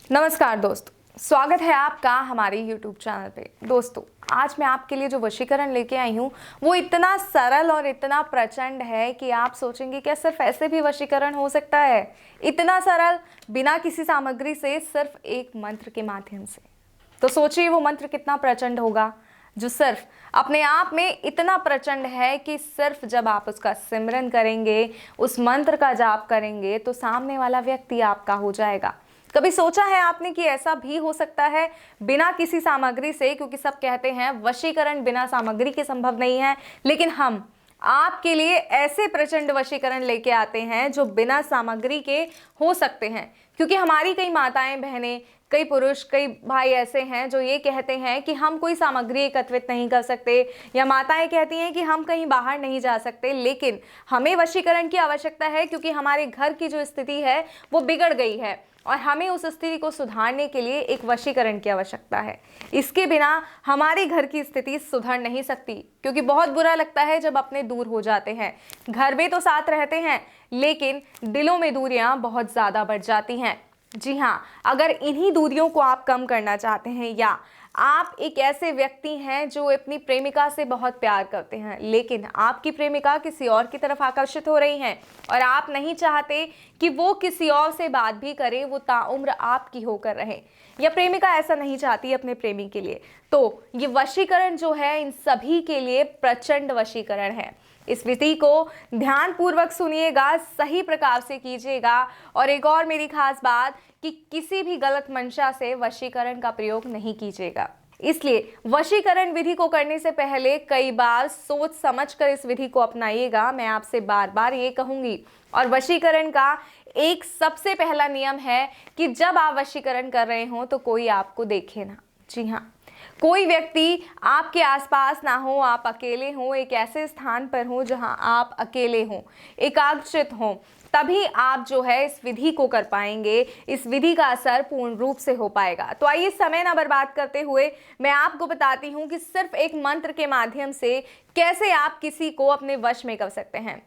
नमस्कार दोस्तों, स्वागत है आपका हमारे YouTube चैनल पे। दोस्तों, आज मैं आपके लिए जो वशीकरण लेके आई हूँ वो इतना सरल और इतना प्रचंड है कि आप सोचेंगे क्या सिर्फ ऐसे भी वशीकरण हो सकता है? इतना सरल, बिना किसी सामग्री से, सिर्फ एक मंत्र के माध्यम से। तो सोचिए वो मंत्र कितना प्रचंड होगा, जो सिर्फ अपने आप में इतना प्रचंड है कि सिर्फ जब आप उसका सिमरन करेंगे, उस मंत्र का जाप करेंगे, तो सामने वाला व्यक्ति आपका हो जाएगा। कभी सोचा है आपने कि ऐसा भी हो सकता है बिना किसी सामग्री से? क्योंकि सब कहते हैं वशीकरण बिना सामग्री के संभव नहीं है, लेकिन हम आपके लिए ऐसे प्रचंड वशीकरण लेके आते हैं जो बिना सामग्री के हो सकते हैं। क्योंकि हमारी कई माताएं, बहनें, कई पुरुष, कई भाई ऐसे हैं जो ये कहते हैं कि हम कोई सामग्री एकत्रित नहीं कर सकते, या माताएं कहती हैं कि हम कहीं बाहर नहीं जा सकते, लेकिन हमें वशीकरण की आवश्यकता है क्योंकि हमारे घर की जो स्थिति है वो बिगड़ गई है और हमें उस स्थिति को सुधारने के लिए एक वशीकरण की आवश्यकता है। इसके बिना हमारे घर की स्थिति सुधर नहीं सकती, क्योंकि बहुत बुरा लगता है जब अपने दूर हो जाते हैं। घर में तो साथ रहते हैं, लेकिन दिलों में दूरियां बहुत ज़्यादा बढ़ जाती हैं। जी हाँ, अगर इन्हीं दूरियों को आप कम करना चाहते हैं, या आप एक ऐसे व्यक्ति हैं जो अपनी प्रेमिका से बहुत प्यार करते हैं, लेकिन आपकी प्रेमिका किसी और की तरफ आकर्षित हो रही हैं और आप नहीं चाहते कि वो किसी और से बात भी करे, वो ताउम्र आपकी होकर रहे, या प्रेमिका ऐसा नहीं चाहती अपने प्रेमी के लिए, तो ये वशीकरण जो है इन सभी के लिए प्रचंड वशीकरण है। इस विधि को ध्यानपूर्वक सुनिएगा, सही प्रकार से कीजिएगा। और एक और मेरी खास बात कि किसी भी गलत मंशा से वशीकरण का प्रयोग नहीं कीजिएगा। इसलिए वशीकरण विधि को करने से पहले कई बार सोच समझकर इस विधि को अपनाइएगा, मैं आपसे बार बार ये कहूंगी। और वशीकरण का एक सबसे पहला नियम है कि जब आप वशीकरण कर रहे हो तो कोई आपको देखे ना। जी हाँ, कोई व्यक्ति आपके आसपास ना हो, आप अकेले हो, एक ऐसे स्थान पर हो जहां आप अकेले हो, एकाग्रचित हो, तभी आप जो है इस विधि को कर पाएंगे, इस विधि का असर पूर्ण रूप से हो पाएगा। तो आइए समय ना बर्बाद करते हुए मैं आपको बताती हूँ कि सिर्फ एक मंत्र के माध्यम से कैसे आप किसी को अपने वश में कर सकते हैं।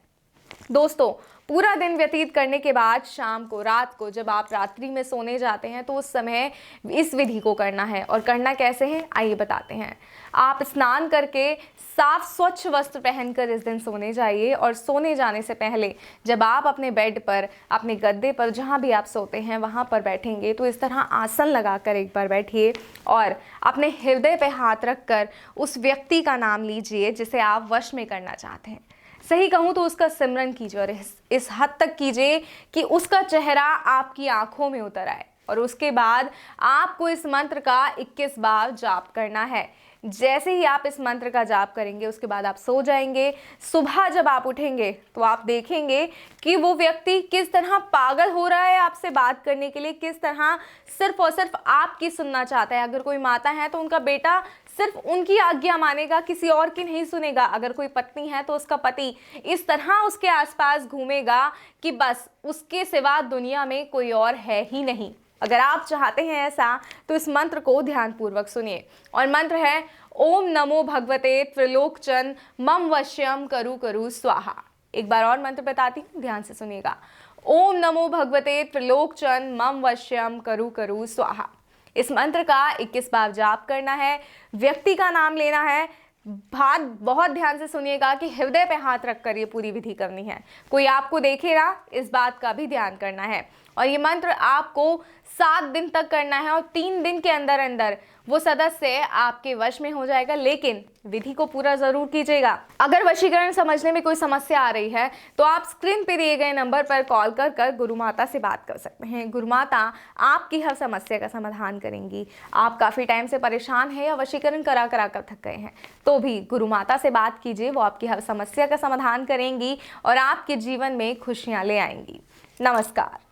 दोस्तों, पूरा दिन व्यतीत करने के बाद शाम को, रात को, जब आप रात्रि में सोने जाते हैं तो उस समय इस विधि को करना है। और करना कैसे है आइए बताते हैं। आप स्नान करके साफ स्वच्छ वस्त्र पहनकर इस दिन सोने जाइए, और सोने जाने से पहले जब आप अपने बेड पर, अपने गद्दे पर, जहाँ भी आप सोते हैं वहाँ पर बैठेंगे, तो इस तरह आसन लगाकर एक बार बैठिए और अपने हृदय पर हाथ रखकर उस व्यक्ति का नाम लीजिए जिसे आप वश में करना चाहते हैं। सही कहूँ तो उसका सिमरन कीजिए, और इस हद तक कीजिए कि उसका चेहरा आपकी आंखों में उतर आए। और उसके बाद आपको इस मंत्र का 21 बार जाप करना है। जैसे ही आप इस मंत्र का जाप करेंगे उसके बाद आप सो जाएंगे। सुबह जब आप उठेंगे तो आप देखेंगे कि वो व्यक्ति किस तरह पागल हो रहा है आपसे बात करने के लिए, किस तरह सिर्फ और सिर्फ आपकी सुनना चाहता है। अगर कोई माता है तो उनका बेटा सिर्फ उनकी आज्ञा मानेगा, किसी और की नहीं सुनेगा। अगर कोई पत्नी है तो उसका पति इस तरह उसके आसपास घूमेगा कि बस उसके सिवा दुनिया में कोई और है ही नहीं। अगर आप चाहते हैं ऐसा तो इस मंत्र को ध्यानपूर्वक सुनिए। और मंत्र है ओम नमो भगवते त्रिलोकचन मम वश्यम करु करु स्वाहा। एक बार और मंत्र बताती हूँ, ध्यान से सुनिएगा। ओम नमो भगवते त्रिलोकचन मम वश्यम करु करु स्वाहा। इस मंत्र का 21 बार जाप करना है, व्यक्ति का नाम लेना है। बात बहुत ध्यान से सुनिएगा कि हृदय पे हाथ रखकर ये पूरी विधि करनी है, कोई आपको देखे ना, इस बात का भी ध्यान करना है। और ये मंत्र आपको 7 दिन तक करना है, और 3 दिन के अंदर अंदर वो सदस्य आपके वश में हो जाएगा। लेकिन विधि को पूरा जरूर कीजिएगा। अगर वशीकरण समझने में कोई समस्या आ रही है तो आप स्क्रीन पे दिए गए नंबर पर कॉल कर गुरु माता से बात कर सकते हैं। गुरु माता आपकी हर समस्या का समाधान करेंगी। आप काफ़ी टाइम से परेशान हैं या वशीकरण करा कर थक गए हैं, तो भी गुरु माता से बात कीजिए, वो आपकी हर समस्या का समाधान करेंगी और आपके जीवन में खुशियाँ ले आएंगी। नमस्कार।